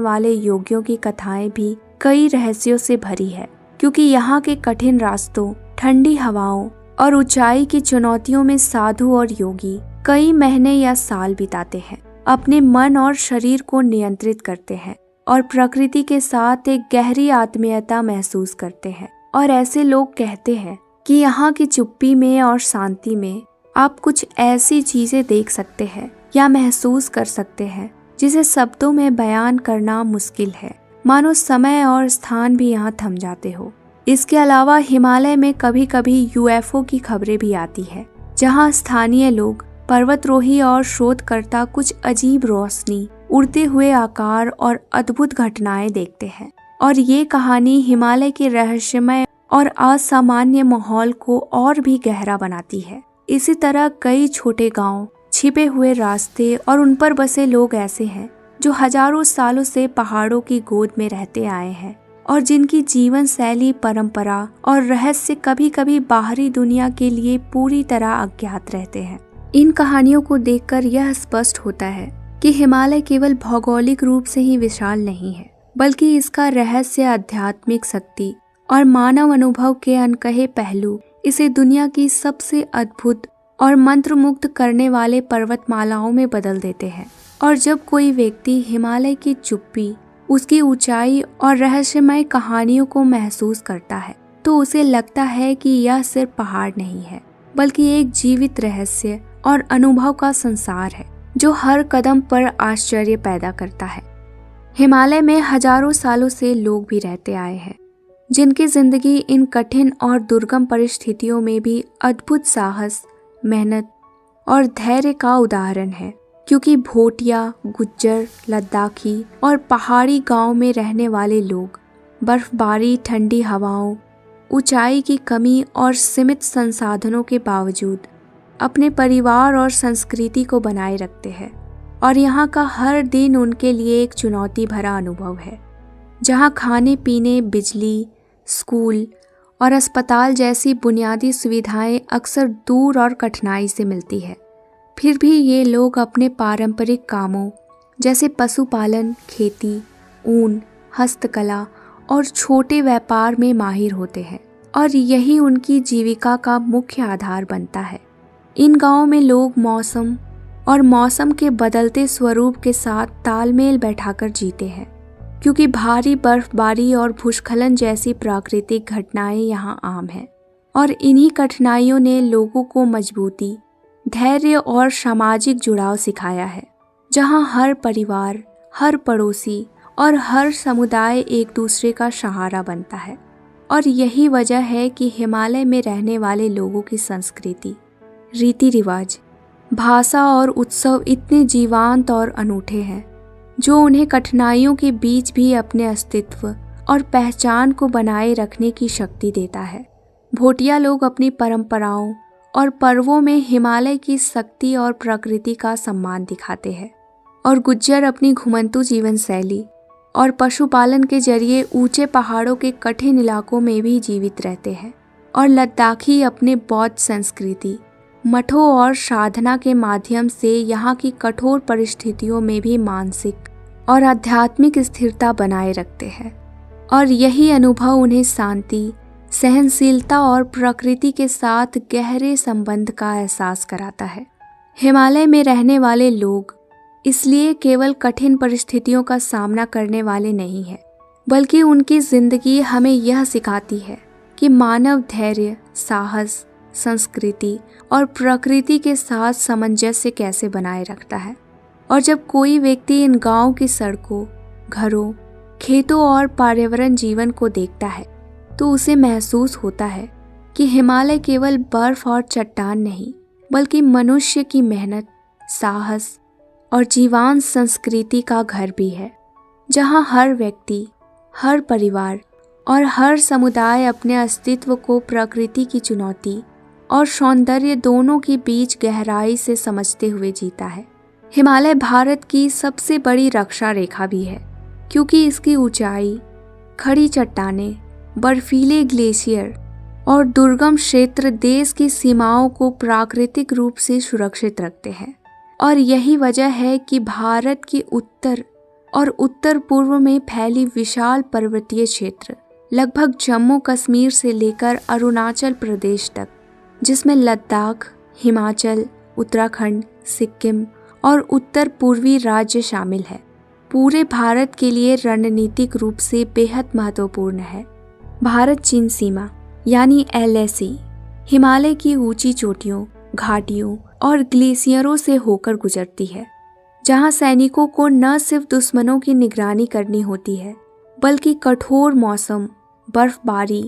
वाले योगियों की कथाएं भी कई रहस्यों से भरी है, क्योंकि यहाँ के कठिन रास्तों, ठंडी हवाओं और ऊंचाई की चुनौतियों में साधु और योगी कई महीने या साल बिताते हैं, अपने मन और शरीर को नियंत्रित करते हैं और प्रकृति के साथ एक गहरी आत्मीयता महसूस करते हैं। और ऐसे लोग कहते हैं कि यहाँ की चुप्पी में और शांति में आप कुछ ऐसी चीजें देख सकते हैं या महसूस कर सकते हैं जिसे शब्दों में बयान करना मुश्किल है, मानो समय और स्थान भी यहाँ थम जाते हो। इसके अलावा हिमालय में कभी कभी यूएफओ की खबरें भी आती है, जहाँ स्थानीय लोग, पर्वतरोही और शोधकर्ता कुछ अजीब रोशनी, उड़ते हुए आकार और अद्भुत घटनाएं देखते हैं। और ये कहानी हिमालय के रहस्यमय और असामान्य माहौल को और भी गहरा बनाती है। इसी तरह कई छोटे गांव, छिपे हुए रास्ते और उन पर बसे लोग ऐसे हैं जो हजारों सालों से पहाड़ों की गोद में रहते आए हैं और जिनकी जीवन शैली, परंपरा और रहस्य कभी कभी बाहरी दुनिया के लिए पूरी तरह अज्ञात रहते हैं। इन कहानियों को देखकर यह स्पष्ट होता है कि हिमालय केवल भौगोलिक रूप से ही विशाल नहीं है, बल्कि इसका रहस्य, आध्यात्मिक शक्ति और मानव अनुभव के अनकहे पहलू इसे दुनिया की सबसे अद्भुत और मंत्रमुग्ध करने वाले पर्वतमालाओं में बदल देते हैं। और जब कोई व्यक्ति हिमालय की चुप्पी, उसकी ऊंचाई और रहस्यमय कहानियों को महसूस करता है, तो उसे लगता है कि यह सिर्फ पहाड़ नहीं है, बल्कि एक जीवित रहस्य और अनुभव का संसार है जो हर कदम पर आश्चर्य पैदा करता है। हिमालय में हजारों सालों से लोग भी रहते आए हैं, जिनकी जिंदगी इन कठिन और दुर्गम परिस्थितियों में भी अद्भुत साहस, मेहनत और धैर्य का उदाहरण है। क्योंकि भोटिया, गुज्जर, लद्दाखी और पहाड़ी गांव में रहने वाले लोग बर्फबारी, ठंडी हवाओं, ऊंचाई की कमी और सीमित संसाधनों के बावजूद अपने परिवार और संस्कृति को बनाए रखते हैं। और यहाँ का हर दिन उनके लिए एक चुनौती भरा अनुभव है, जहाँ खाने पीने, बिजली, स्कूल और अस्पताल जैसी बुनियादी सुविधाएं अक्सर दूर और कठिनाई से मिलती है। फिर भी ये लोग अपने पारंपरिक कामों जैसे पशुपालन, खेती, ऊन, हस्तकला और छोटे व्यापार में माहिर होते हैं और यही उनकी जीविका का मुख्य आधार बनता है। इन गांवों में लोग मौसम और मौसम के बदलते स्वरूप के साथ तालमेल बैठाकर जीते हैं, क्योंकि भारी बर्फबारी और भूस्खलन जैसी प्राकृतिक घटनाएं यहाँ आम हैं। और इन्हीं कठिनाइयों ने लोगों को मजबूती, धैर्य और सामाजिक जुड़ाव सिखाया है, जहाँ हर परिवार, हर पड़ोसी और हर समुदाय एक दूसरे का सहारा बनता है। और यही वजह है कि हिमालय में रहने वाले लोगों की संस्कृति, रीति रिवाज, भाषा और उत्सव इतने जीवंत और अनूठे हैं, जो उन्हें कठिनाइयों के बीच भी अपने अस्तित्व और पहचान को बनाए रखने की शक्ति देता है। भोटिया लोग अपनी परंपराओं और पर्वों में हिमालय की शक्ति और प्रकृति का सम्मान दिखाते हैं, और गुज्जर अपनी घुमंतू जीवन शैली और पशुपालन के जरिए ऊंचे पहाड़ों के कठिन इलाकों में भी जीवित रहते हैं, और लद्दाखी अपने बौद्ध संस्कृति, मठों और साधना के माध्यम से यहाँ की कठोर परिस्थितियों में भी मानसिक और आध्यात्मिक स्थिरता बनाए रखते हैं। और यही अनुभव उन्हें शांति, सहनशीलता और प्रकृति के साथ गहरे संबंध का एहसास कराता है। हिमालय में रहने वाले लोग इसलिए केवल कठिन परिस्थितियों का सामना करने वाले नहीं हैं, बल्कि उनकी जिंदगी हमें यह सिखाती है कि मानव धैर्य, साहस, संस्कृति और प्रकृति के साथ सामंजस्य कैसे बनाए रखता है। और जब कोई व्यक्ति इन गांव की सड़कों, घरों, खेतों और पर्यावरण जीवन को देखता है तो उसे महसूस होता है कि हिमालय केवल बर्फ और चट्टान नहीं, बल्कि मनुष्य की मेहनत, साहस और जीवांत संस्कृति का घर भी है, जहाँ हर व्यक्ति, हर परिवार और हर समुदाय अपने अस्तित्व को प्रकृति की चुनौती और सौंदर्य दोनों के बीच गहराई से समझते हुए जीता है। हिमालय भारत की सबसे बड़ी रक्षा रेखा भी है, क्योंकि इसकी ऊंचाई, खड़ी चट्टानें, बर्फीले ग्लेशियर और दुर्गम क्षेत्र देश की सीमाओं को प्राकृतिक रूप से सुरक्षित रखते हैं। और यही वजह है कि भारत की उत्तर और उत्तर पूर्व में फैली विशाल पर्वतीय क्षेत्र, लगभग जम्मू कश्मीर से लेकर अरुणाचल प्रदेश तक, जिसमें लद्दाख, हिमाचल, उत्तराखंड, सिक्किम और उत्तर पूर्वी राज्य शामिल है, पूरे भारत के लिए रणनीतिक रूप से बेहद महत्वपूर्ण है। भारत चीन सीमा यानी LAC हिमालय की ऊंची चोटियों, घाटियों और ग्लेशियरों से होकर गुजरती है, जहां सैनिकों को न सिर्फ दुश्मनों की निगरानी करनी होती है, बल्कि कठोर मौसम, बर्फबारी,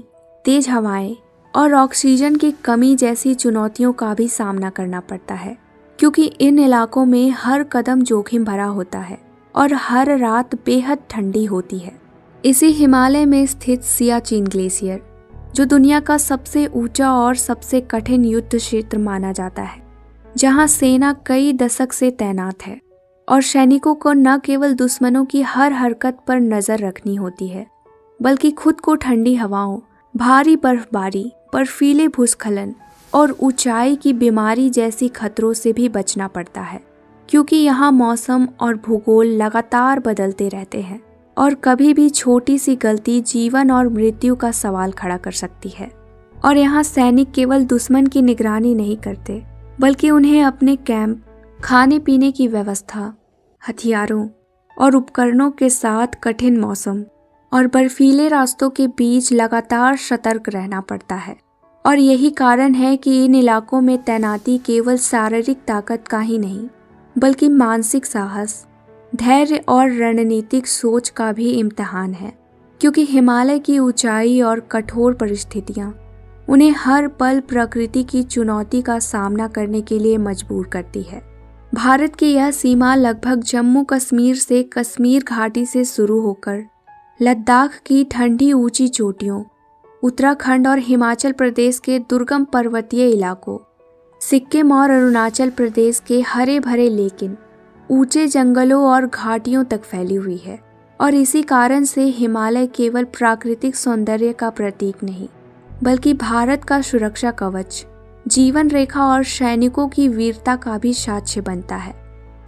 तेज हवाएं और ऑक्सीजन की कमी जैसी चुनौतियों का भी सामना करना पड़ता है, क्योंकि इन इलाकों में हर कदम जोखिम भरा होता है और हर रात बेहद ठंडी होती है। इसी हिमालय में स्थित सियाचिन ग्लेशियर, जो दुनिया का सबसे ऊंचा और सबसे कठिन युद्ध क्षेत्र माना जाता है, जहां सेना कई दशक से तैनात है और सैनिकों को न केवल दुश्मनों की हर हरकत पर नजर रखनी होती है, बल्कि खुद को ठंडी हवाओं, भारी बर्फबारी, बर्फीले भूस्खलन और ऊंचाई की बीमारी जैसी खतरों से भी बचना पड़ता है, क्योंकि यहाँ मौसम और भूगोल लगातार बदलते रहते हैं और कभी भी छोटी सी गलती जीवन और मृत्यु का सवाल खड़ा कर सकती है। और यहाँ सैनिक केवल दुश्मन की निगरानी नहीं करते, बल्कि उन्हें अपने कैंप, खाने पीने की व्यवस्था, हथियारों और उपकरणों के साथ कठिन मौसम और बर्फीले रास्तों के बीच लगातार सतर्क रहना पड़ता है। और यही कारण है कि इन इलाकों में तैनाती केवल शारीरिक ताकत का ही नहीं, बल्कि मानसिक साहस, धैर्य और रणनीतिक सोच का भी इम्तिहान है, क्योंकि हिमालय की ऊंचाई और कठोर परिस्थितियां उन्हें हर पल प्रकृति की चुनौती का सामना करने के लिए मजबूर करती है। भारत की यह सीमा लगभग जम्मू कश्मीर से कश्मीर घाटी से शुरू होकर लद्दाख की ठंडी ऊंची चोटियों, उत्तराखंड और हिमाचल प्रदेश के दुर्गम पर्वतीय इलाकों, सिक्किम और अरुणाचल प्रदेश के हरे भरे लेकिन ऊंचे जंगलों और घाटियों तक फैली हुई है। और इसी कारण से हिमालय केवल प्राकृतिक सौंदर्य का प्रतीक नहीं, बल्कि भारत का सुरक्षा कवच, जीवन रेखा और सैनिकों की वीरता का भी साक्ष्य बनता है,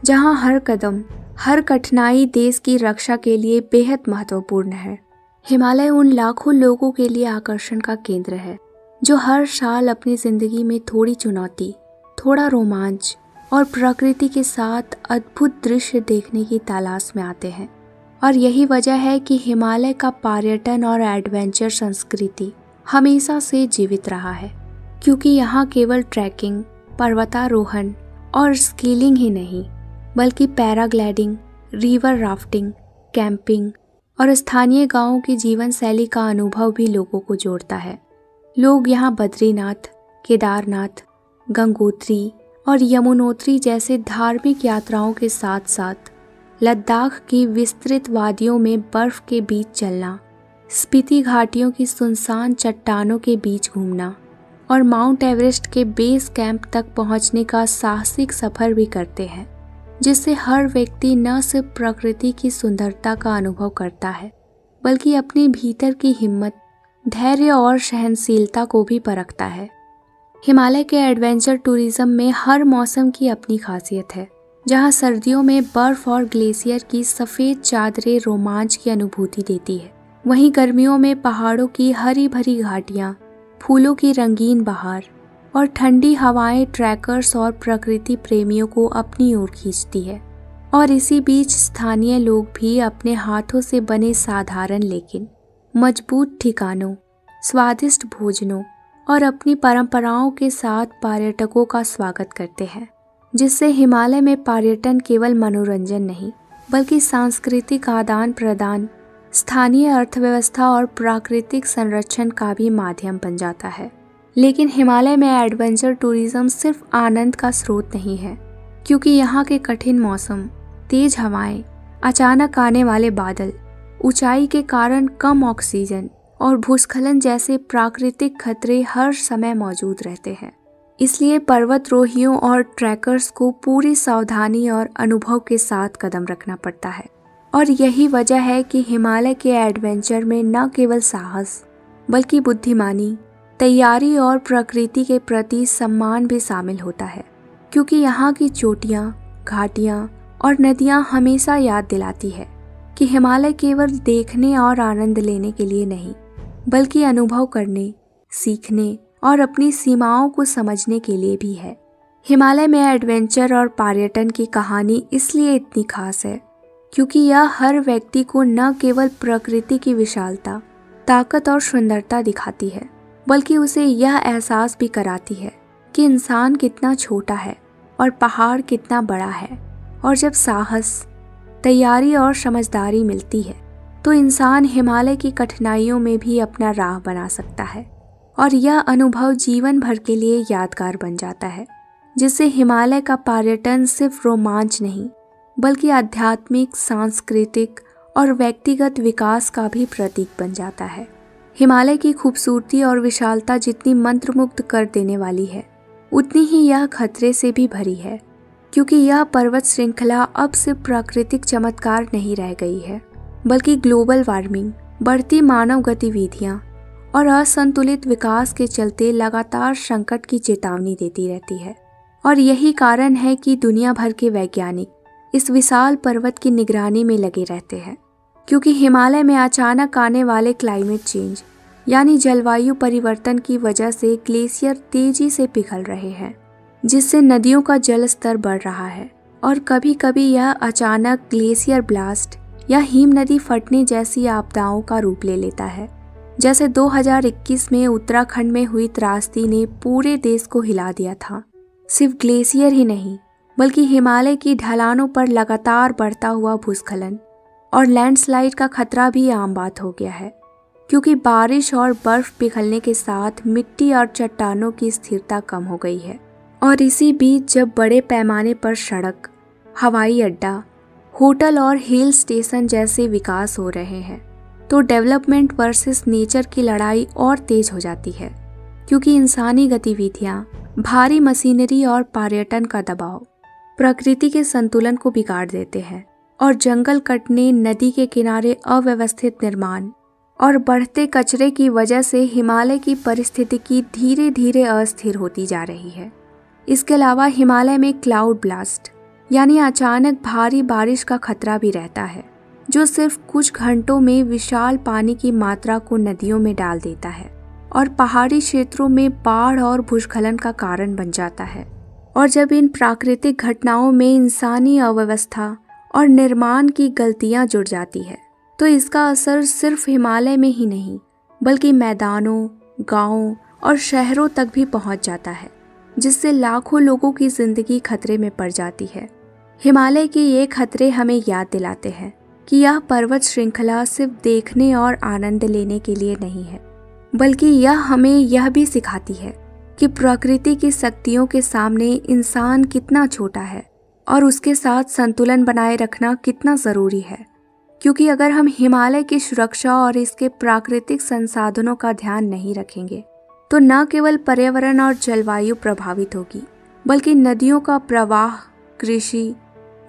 जहां हर कदम, हर कठिनाई देश की रक्षा के लिए बेहद महत्वपूर्ण है। हिमालय उन लाखों लोगों के लिए आकर्षण का केंद्र है, जो हर साल अपनी जिंदगी में थोड़ी चुनौती, थोड़ा रोमांच और प्रकृति के साथ अद्भुत दृश्य देखने की तलाश में आते हैं। और यही वजह है कि हिमालय का पर्यटन और एडवेंचर संस्कृति हमेशा से जीवित रहा है, क्योंकि यहाँ केवल ट्रैकिंग, पर्वतारोहण और स्कीलिंग ही नहीं, बल्कि पैराग्लाइडिंग, रिवर राफ्टिंग, कैंपिंग और स्थानीय गांवों की जीवन शैली का अनुभव भी लोगों को जोड़ता है। लोग यहाँ बद्रीनाथ, केदारनाथ, गंगोत्री और यमुनोत्री जैसे धार्मिक यात्राओं के साथ साथ लद्दाख की विस्तृत वादियों में बर्फ के बीच चलना, स्पीति घाटियों की सुनसान चट्टानों के बीच घूमना और माउंट एवरेस्ट के बेस कैंप तक पहुंचने का साहसिक सफर भी करते हैं, जिससे हर व्यक्ति न सिर्फ प्रकृति की सुंदरता का अनुभव करता है, बल्कि अपने भीतर की हिम्मत, धैर्य और सहनशीलता को भी परखता है। हिमालय के एडवेंचर टूरिज्म में हर मौसम की अपनी खासियत है, जहां सर्दियों में बर्फ और ग्लेशियर की सफ़ेद चादरें रोमांच की अनुभूति देती है, वहीं गर्मियों में पहाड़ों की हरी भरी घाटियां, फूलों की रंगीन बहार और ठंडी हवाएं ट्रैकर्स और प्रकृति प्रेमियों को अपनी ओर खींचती है। और इसी बीच स्थानीय लोग भी अपने हाथों से बने साधारण लेकिन मजबूत ठिकानों, स्वादिष्ट भोजनों और अपनी परंपराओं के साथ पर्यटकों का स्वागत करते हैं, जिससे हिमालय में पर्यटन केवल मनोरंजन नहीं, बल्कि सांस्कृतिक आदान प्रदान, स्थानीय अर्थव्यवस्था और प्राकृतिक संरक्षण का भी माध्यम बन जाता है। लेकिन हिमालय में एडवेंचर टूरिज्म सिर्फ आनंद का स्रोत नहीं है, क्योंकि यहाँ के कठिन मौसम, तेज हवाएं, अचानक आने वाले बादल, ऊंचाई के कारण कम ऑक्सीजन और भूस्खलन जैसे प्राकृतिक खतरे हर समय मौजूद रहते हैं। इसलिए पर्वतरोहियों और ट्रैकर्स को पूरी सावधानी और अनुभव के साथ कदम रखना पड़ता है। और यही वजह है कि हिमालय के एडवेंचर में न केवल साहस, बल्कि बुद्धिमानी, तैयारी और प्रकृति के प्रति सम्मान भी शामिल होता है। क्योंकि यहाँ की चोटियाँ, घाटियाँ और नदियाँ हमेशा याद दिलाती है कि हिमालय केवल देखने और आनंद लेने के लिए नहीं, बल्कि अनुभव करने, सीखने और अपनी सीमाओं को समझने के लिए भी है। हिमालय में एडवेंचर और पर्यटन की कहानी इसलिए इतनी खास है क्योंकि यह हर व्यक्ति को न केवल प्रकृति की विशालता, ताकत और सुंदरता दिखाती है, बल्कि उसे यह एहसास भी कराती है कि इंसान कितना छोटा है और पहाड़ कितना बड़ा है। और जब साहस, तैयारी और समझदारी मिलती है तो इंसान हिमालय की कठिनाइयों में भी अपना राह बना सकता है। और यह अनुभव जीवन भर के लिए यादगार बन जाता है, जिससे हिमालय का पर्यटन सिर्फ रोमांच नहीं, बल्कि आध्यात्मिक, सांस्कृतिक और व्यक्तिगत विकास का भी प्रतीक बन जाता है। हिमालय की खूबसूरती और विशालता जितनी मंत्रमुग्ध कर देने वाली है, उतनी ही यह खतरे से भी भरी है, क्योंकि यह पर्वत श्रृंखला अब सिर्फ प्राकृतिक चमत्कार नहीं रह गई है, बल्कि ग्लोबल वार्मिंग, बढ़ती मानव गतिविधियां और असंतुलित विकास के चलते लगातार संकट की चेतावनी देती रहती है। और यही कारण है कि दुनिया भर के वैज्ञानिक इस विशाल पर्वत की निगरानी में लगे रहते हैं, क्योंकि हिमालय में अचानक आने वाले क्लाइमेट चेंज यानी जलवायु परिवर्तन की वजह से ग्लेशियर तेजी से पिघल रहे हैं, जिससे नदियों का जल स्तर बढ़ रहा है। और कभी कभी यह अचानक ग्लेशियर ब्लास्ट या हिम नदी फटने जैसी आपदाओं का रूप ले लेता है। जैसे 2021 में उत्तराखंड में हुई त्रासदी ने पूरे देश को हिला दिया था। सिर्फ ग्लेशियर ही नहीं, बल्कि हिमालय की ढलानों पर लगातार बढ़ता हुआ भूस्खलन और लैंडस्लाइड का खतरा भी आम बात हो गया है, क्योंकि बारिश और बर्फ पिघलने के साथ मिट्टी और चट्टानों की स्थिरता कम हो गई है। और इसी बीच जब बड़े पैमाने पर सड़क, हवाई अड्डा, होटल और हिल स्टेशन जैसे विकास हो रहे हैं, तो डेवलपमेंट वर्सेस नेचर की लड़ाई और तेज हो जाती है, क्योंकि इंसानी गतिविधियां, भारी मशीनरी और पर्यटन का दबाव प्रकृति के संतुलन को बिगाड़ देते हैं। और जंगल कटने, नदी के किनारे अव्यवस्थित निर्माण और बढ़ते कचरे की वजह से हिमालय की परिस्थितिकी धीरे धीरे अस्थिर होती जा रही है। इसके अलावा हिमालय में क्लाउड ब्लास्ट यानी अचानक भारी बारिश का खतरा भी रहता है, जो सिर्फ कुछ घंटों में विशाल पानी की मात्रा को नदियों में डाल देता है और पहाड़ी क्षेत्रों में बाढ़ और भूस्खलन का कारण बन जाता है। और जब इन प्राकृतिक घटनाओं में इंसानी अव्यवस्था और निर्माण की गलतियां जुड़ जाती है, तो इसका असर सिर्फ हिमालय में ही नहीं, बल्कि मैदानों, गांवों और शहरों तक भी पहुंच जाता है, जिससे लाखों लोगों की जिंदगी खतरे में पड़ जाती है। हिमालय के ये खतरे हमें याद दिलाते हैं कि यह पर्वत श्रृंखला सिर्फ देखने और आनंद लेने के लिए नहीं है, बल्कि यह हमें यह भी सिखाती है कि प्रकृति की शक्तियों के सामने इंसान कितना छोटा है और उसके साथ संतुलन बनाए रखना कितना ज़रूरी है। क्योंकि अगर हम हिमालय की सुरक्षा और इसके प्राकृतिक संसाधनों का ध्यान नहीं रखेंगे, तो न केवल पर्यावरण और जलवायु प्रभावित होगी, बल्कि नदियों का प्रवाह, कृषि,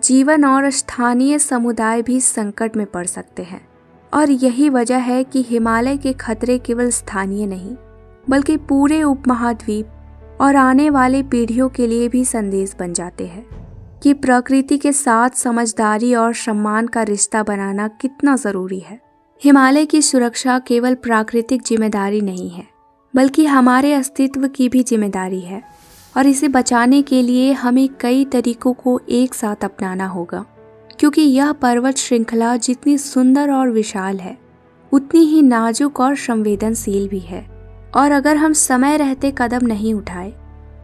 जीवन और स्थानीय समुदाय भी संकट में पड़ सकते हैं। और यही वजह है कि हिमालय के खतरे केवल स्थानीय नहीं, बल्कि पूरे उपमहाद्वीप और आने वाली पीढ़ियों के लिए भी संदेश बन जाते हैं कि प्रकृति के साथ समझदारी और सम्मान का रिश्ता बनाना कितना ज़रूरी है। हिमालय की सुरक्षा केवल प्राकृतिक जिम्मेदारी नहीं है, बल्कि हमारे अस्तित्व की भी जिम्मेदारी है। और इसे बचाने के लिए हमें कई तरीकों को एक साथ अपनाना होगा, क्योंकि यह पर्वत श्रृंखला जितनी सुंदर और विशाल है, उतनी ही नाजुक और संवेदनशील भी है। और अगर हम समय रहते कदम नहीं उठाए,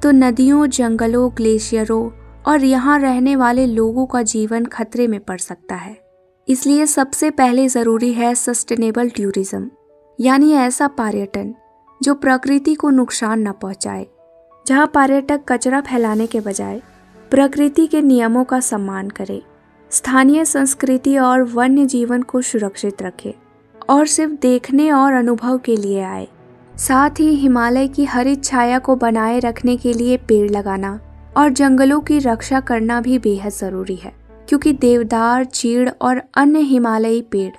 तो नदियों, जंगलों, ग्लेशियरों और यहाँ रहने वाले लोगों का जीवन खतरे में पड़ सकता है। इसलिए सबसे पहले ज़रूरी है सस्टेनेबल टूरिज्म, यानी ऐसा पर्यटन जो प्रकृति को नुकसान न पहुँचाए, जहाँ पर्यटक कचरा फैलाने के बजाय प्रकृति के नियमों का सम्मान करे, स्थानीय संस्कृति और वन्य जीवन को सुरक्षित रखे और सिर्फ देखने और अनुभव के लिए आए। साथ ही हिमालय की हरित छाया को बनाए रखने के लिए पेड़ लगाना और जंगलों की रक्षा करना भी बेहद ज़रूरी है, क्योंकि देवदार, चीड़ और अन्य हिमालयी पेड़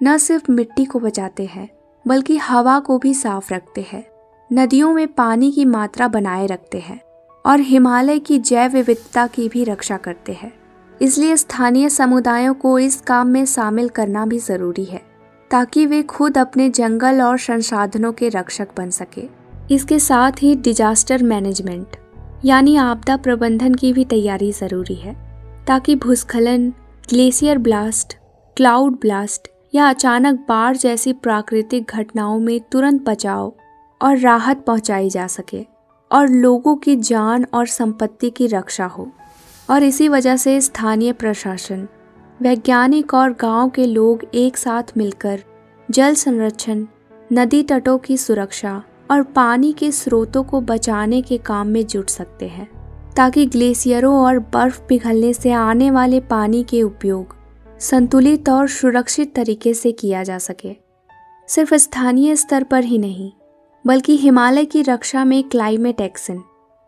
न सिर्फ मिट्टी को बचाते हैं बल्कि हवा को भी साफ रखते हैं, नदियों में पानी की मात्रा बनाए रखते हैं और हिमालय की जैव विविधता की भी रक्षा करते हैं। इसलिए स्थानीय समुदायों को इस काम में शामिल करना भी ज़रूरी है ताकि वे खुद अपने जंगल और संसाधनों के रक्षक बन सके। इसके साथ ही डिजास्टर मैनेजमेंट यानी आपदा प्रबंधन की भी तैयारी ज़रूरी है ताकि भूस्खलन, ग्लेशियर ब्लास्ट, क्लाउड ब्लास्ट या अचानक बाढ़ जैसी प्राकृतिक घटनाओं में तुरंत बचाव और राहत पहुंचाई जा सके और लोगों की जान और संपत्ति की रक्षा हो। और इसी वजह से स्थानीय प्रशासन, वैज्ञानिक और गांव के लोग एक साथ मिलकर जल संरक्षण, नदी तटों की सुरक्षा और पानी के स्रोतों को बचाने के काम में जुट सकते हैं ताकि ग्लेशियरों और बर्फ पिघलने से आने वाले पानी के उपयोग संतुलित और सुरक्षित तरीके से किया जा सके। सिर्फ स्थानीय स्तर पर ही नहीं बल्कि हिमालय की रक्षा में क्लाइमेट एक्शन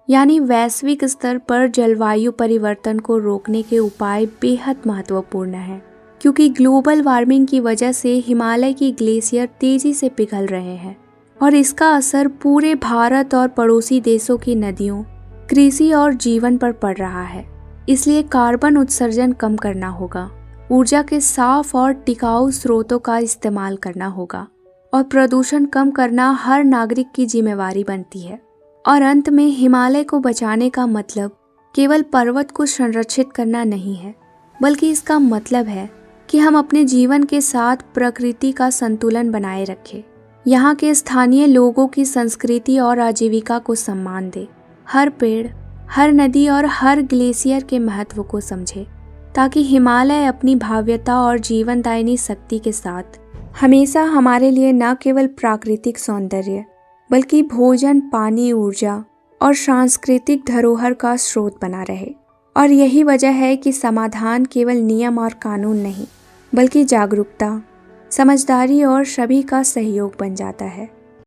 यानी वैश्विक स्तर पर जलवायु परिवर्तन को रोकने के उपाय बेहद महत्वपूर्ण हैं, क्योंकि ग्लोबल वार्मिंग की वजह से हिमालय की ग्लेशियर तेजी से पिघल रहे हैं और इसका असर पूरे भारत और पड़ोसी देशों की नदियों, कृषि और जीवन पर पड़ रहा है। इसलिए कार्बन उत्सर्जन कम करना होगा, ऊर्जा के साफ और टिकाऊ स्रोतों का इस्तेमाल करना होगा और प्रदूषण कम करना हर नागरिक की जिम्मेवारी बनती है। और अंत में हिमालय को बचाने का मतलब केवल पर्वत को संरक्षित करना नहीं है, बल्कि इसका मतलब है कि हम अपने जीवन के साथ प्रकृति का संतुलन बनाए रखें, यहाँ के स्थानीय लोगों की संस्कृति और आजीविका को सम्मान दें, हर पेड़, हर नदी और हर ग्लेशियर के महत्व को समझे ताकि हिमालय अपनी भव्यता और जीवनदायिनी शक्ति के साथ हमेशा हमारे लिए न केवल प्राकृतिक सौंदर्य बल्कि भोजन, पानी, ऊर्जा और सांस्कृतिक धरोहर का स्रोत बना रहे। और यही वजह है कि समाधान केवल नियम और कानून नहीं बल्कि जागरूकता, समझदारी और सभी का सहयोग बन जाता है।